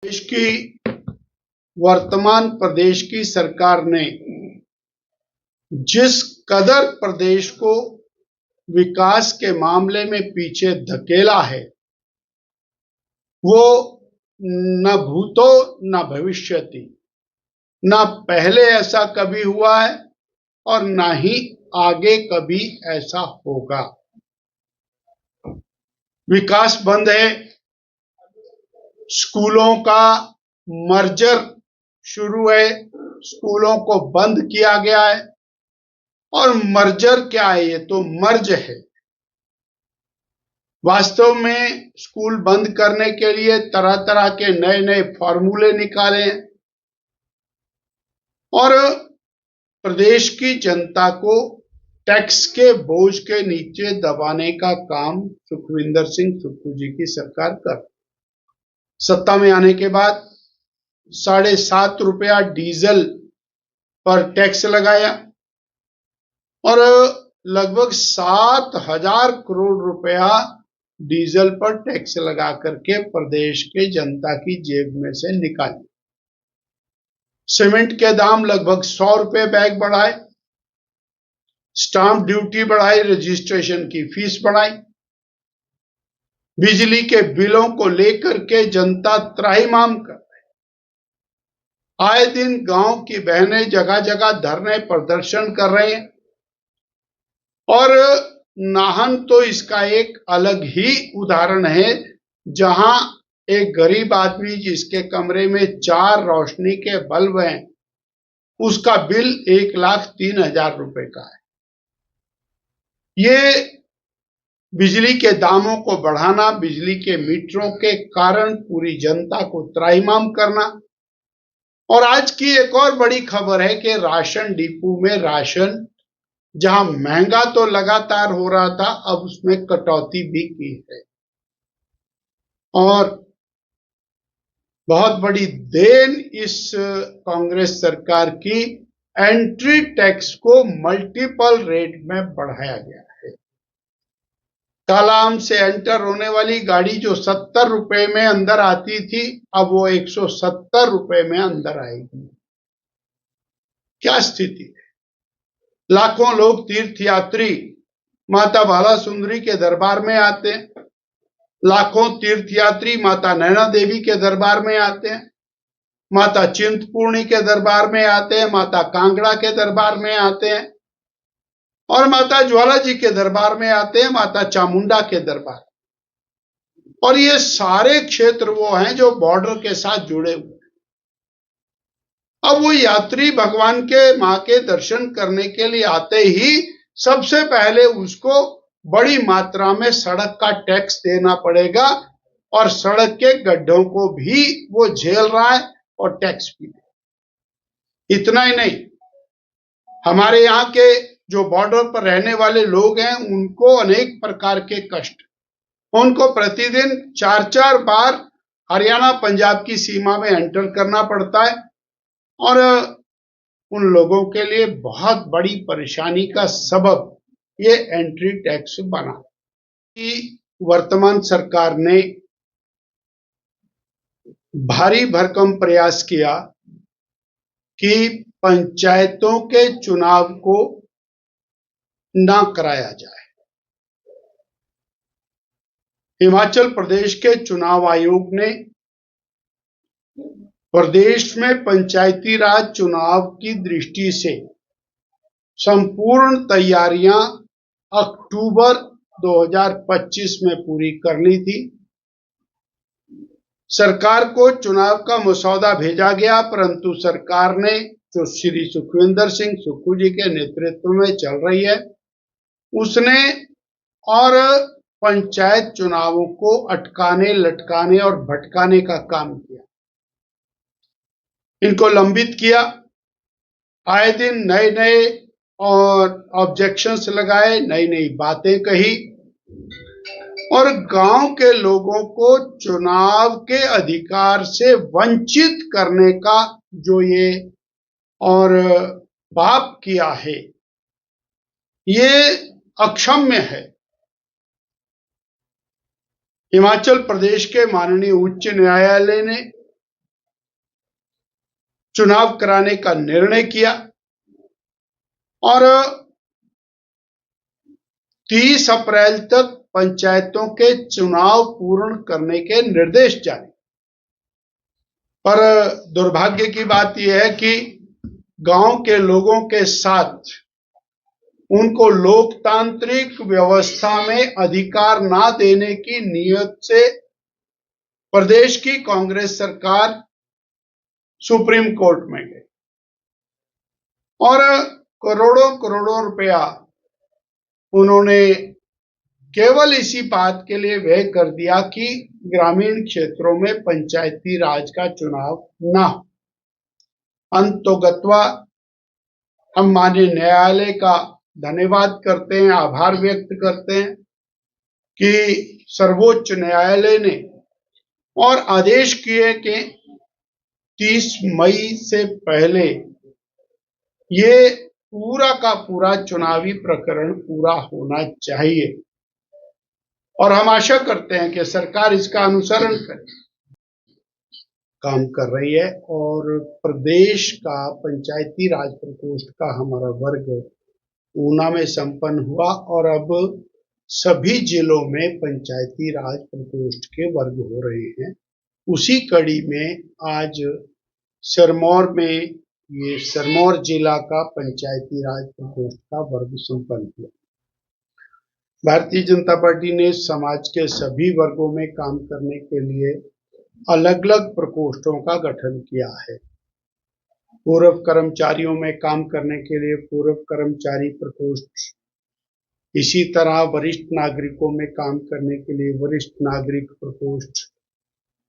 देश की वर्तमान प्रदेश की सरकार ने जिस कदर प्रदेश को विकास के मामले में पीछे धकेला है, वो न भूतो न भविष्यति, न पहले ऐसा कभी हुआ है और न ही आगे कभी ऐसा होगा। विकास बंद है, स्कूलों का मर्जर शुरू है, स्कूलों को बंद किया गया है। और मर्जर क्या है? ये तो मर्ज है। वास्तव में स्कूल बंद करने के लिए तरह तरह के नए नए फॉर्मूले निकाले हैं और प्रदेश की जनता को टैक्स के बोझ के नीचे दबाने का काम सुखविंदर सिंह सुक्खू जी की सरकार कर सत्ता में आने के बाद 7.5 रुपया डीजल पर टैक्स लगाया और लगभग 7,000 करोड़ रुपया डीजल पर टैक्स लगा करके प्रदेश के जनता की जेब में से निकाले। सीमेंट के दाम लगभग 100 रुपए बैग बढ़ाए, स्टाम्प ड्यूटी बढ़ाई, रजिस्ट्रेशन की फीस बढ़ाई, बिजली के बिलों को लेकर के जनता त्राहिमाम कर रही। आए दिन गांव की बहनें जगह जगह धरने प्रदर्शन कर रहे हैं और नाहन तो इसका एक अलग ही उदाहरण है, जहां एक गरीब आदमी जिसके कमरे में 4 रोशनी के बल्ब हैं, उसका बिल 1,03,000 रुपए का है। ये बिजली के दामों को बढ़ाना, बिजली के मीटरों के कारण पूरी जनता को त्राहिमाम करना। और आज की एक और बड़ी खबर है कि राशन डिपो में राशन जहां महंगा तो लगातार हो रहा था, अब उसमें कटौती भी की है। और बहुत बड़ी देन इस कांग्रेस सरकार की, एंट्री टैक्स को मल्टीपल रेट में बढ़ाया गया है। कालाम से एंटर होने वाली गाड़ी जो 70 रुपए में अंदर आती थी, अब वो 170 रुपए में अंदर आएगी। क्या स्थिति है? लाखों लोग तीर्थयात्री माता बाला सुंदरी के दरबार में आते हैं, लाखों तीर्थयात्री माता नैना देवी के दरबार में आते हैं, माता चिंतपूर्णी के दरबार में आते हैं, माता कांगड़ा के दरबार में आते हैं और माता ज्वाला जी के दरबार में आते हैं, माता चामुंडा के दरबार। और ये सारे क्षेत्र वो हैं जो बॉर्डर के साथ जुड़े हुए। अब वो यात्री भगवान के मां के दर्शन करने के लिए आते ही सबसे पहले उसको बड़ी मात्रा में सड़क का टैक्स देना पड़ेगा और सड़क के गड्ढों को भी वो झेल रहा है और टैक्स भी दे। इतना ही नहीं, हमारे यहाँ के जो बॉर्डर पर रहने वाले लोग हैं, उनको अनेक प्रकार के कष्ट, उनको प्रतिदिन 4-4 बार हरियाणा पंजाब की सीमा में एंटर करना पड़ता है और उन लोगों के लिए बहुत बड़ी परेशानी का सबब ये एंट्री टैक्स बना। कि वर्तमान सरकार ने भारी भरकम प्रयास किया कि पंचायतों के चुनाव को ना कराया जाए। हिमाचल प्रदेश के चुनाव आयोग ने प्रदेश में पंचायती राज चुनाव की दृष्टि से संपूर्ण तैयारियां अक्टूबर 2025 में पूरी कर ली थी। सरकार को चुनाव का मसौदा भेजा गया, परंतु सरकार ने, जो श्री सुखविंदर सिंह सुक्खू जी के नेतृत्व में चल रही है, उसने और पंचायत चुनावों को अटकाने, लटकाने और भटकाने का काम किया। इनको लंबित किया, आए दिन नए नए और ऑब्जेक्शंस लगाए, नई नई बातें कही और गांव के लोगों को चुनाव के अधिकार से वंचित करने का जो ये और पाप किया है, ये अक्षम्य है। हिमाचल प्रदेश के माननीय उच्च न्यायालय ने चुनाव कराने का निर्णय किया और 30 अप्रैल तक पंचायतों के चुनाव पूर्ण करने के निर्देश जारी। पर दुर्भाग्य की बात यह है कि गांव के लोगों के साथ उनको लोकतांत्रिक व्यवस्था में अधिकार ना देने की नीयत से प्रदेश की कांग्रेस सरकार सुप्रीम कोर्ट में गई और करोड़ों करोड़ों रुपया उन्होंने केवल इसी बात के लिए व्यय कर दिया कि ग्रामीण क्षेत्रों में पंचायती राज का चुनाव ना हो। अंततोगत्वा हम माननीय न्यायालय का धन्यवाद करते हैं, आभार व्यक्त करते हैं कि सर्वोच्च न्यायालय ने और आदेश किए कि 30 मई से पहले ये पूरा का पूरा चुनावी प्रकरण पूरा होना चाहिए और हम आशा करते हैं कि सरकार इसका अनुसरण करे, काम कर रही है। और प्रदेश का पंचायती राज प्रकोष्ठ का हमारा वर्ग ऊना में संपन्न हुआ और अब सभी जिलों में पंचायती राज प्रकोष्ठ के वर्ग हो रहे हैं। उसी कड़ी में आज सिरमौर में ये सिरमौर जिला का पंचायती राज प्रकोष्ठ का वर्ग संपन्न हुआ। भारतीय जनता पार्टी ने समाज के सभी वर्गों में काम करने के लिए अलग अलग प्रकोष्ठों का गठन किया है। पूर्व कर्मचारियों में काम करने के लिए पूर्व कर्मचारी प्रकोष्ठ, इसी तरह वरिष्ठ नागरिकों में काम करने के लिए वरिष्ठ नागरिक प्रकोष्ठ,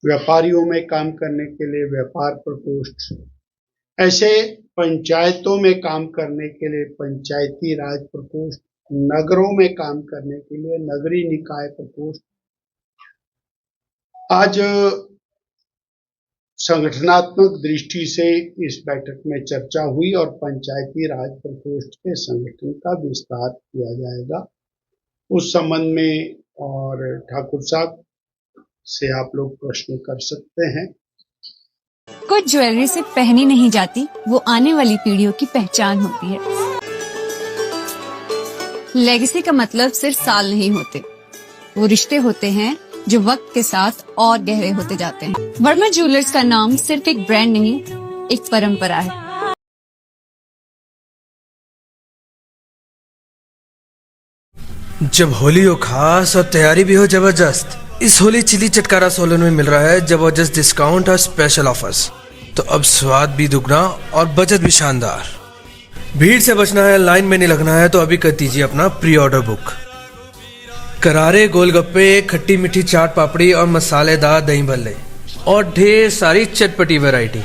व्यापारियों में काम करने के लिए व्यापार प्रकोष्ठ, ऐसे पंचायतों में काम करने के लिए पंचायती राज प्रकोष्ठ, नगरों में काम करने के लिए नगरीय निकाय प्रकोष्ठ। आज संगठनात्मक दृष्टि से इस बैठक में चर्चा हुई और पंचायती राज प्रकोष्ठ के संगठन का विस्तार किया जाएगा। उस संबंध में और ठाकुर साहब से आप लोग प्रश्न कर सकते हैं। कुछ ज्वेलरी सिर्फ पहनी नहीं जाती, वो आने वाली पीढ़ियों की पहचान होती है। लेगेसी का मतलब सिर्फ साल नहीं होते, वो रिश्ते होते हैं जो वक्त के साथ और गहरे होते जाते हैं। वर्मा ज्वेलर्स का नाम सिर्फ एक ब्रांड नहीं, एक परंपरा है। जब होली हो खास और तैयारी भी हो जबरदस्त, इस होली चिली चटकारा सोलन में मिल रहा है जबरदस्त डिस्काउंट और स्पेशल ऑफर्स। तो अब स्वाद भी दुगना और बचत भी शानदार। भीड़ से बचना है, लाइन में नहीं लगना है, तो अभी कर दीजिए अपना प्री ऑर्डर बुक। करारे गोलगप्पे, खट्टी मीठी चाट पापड़ी और मसालेदार दही भल्ले और ढेर सारी चटपटी वैरायटी।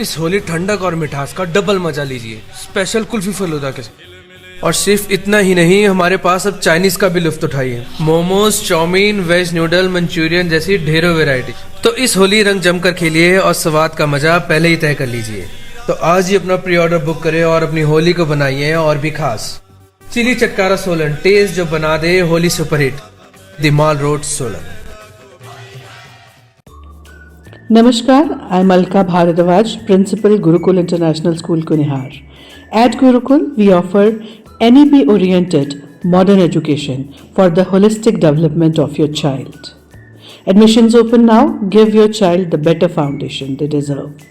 इस होली ठंडक और मिठास का डबल मजा लीजिए स्पेशल कुल्फी फलूदा के साथ। और सिर्फ इतना ही नहीं, हमारे पास अब चाइनीज का भी लुत्फ उठाइए। Momos, chowmein, veg noodle, manchurian जैसी ढेरों वैरायटी। तो इस होली रंग जमकर खेलिए और स्वाद का मजा पहले ही तय कर लीजिए। तो आज ही अपना प्री ऑर्डर बुक करें और अपनी होली को बनाइए और भी खास। चिली चटकारा सोलन, टेस्ट जो बना दे Holi superhit. The mall road, Solan. Namaskar, I'm Alka Bharadwaj, Principal Gurukul International School, Kunihar. At Gurukul, we offer NEP-oriented modern education for the holistic development of your child. Admissions open now. Give your child the better foundation they deserve.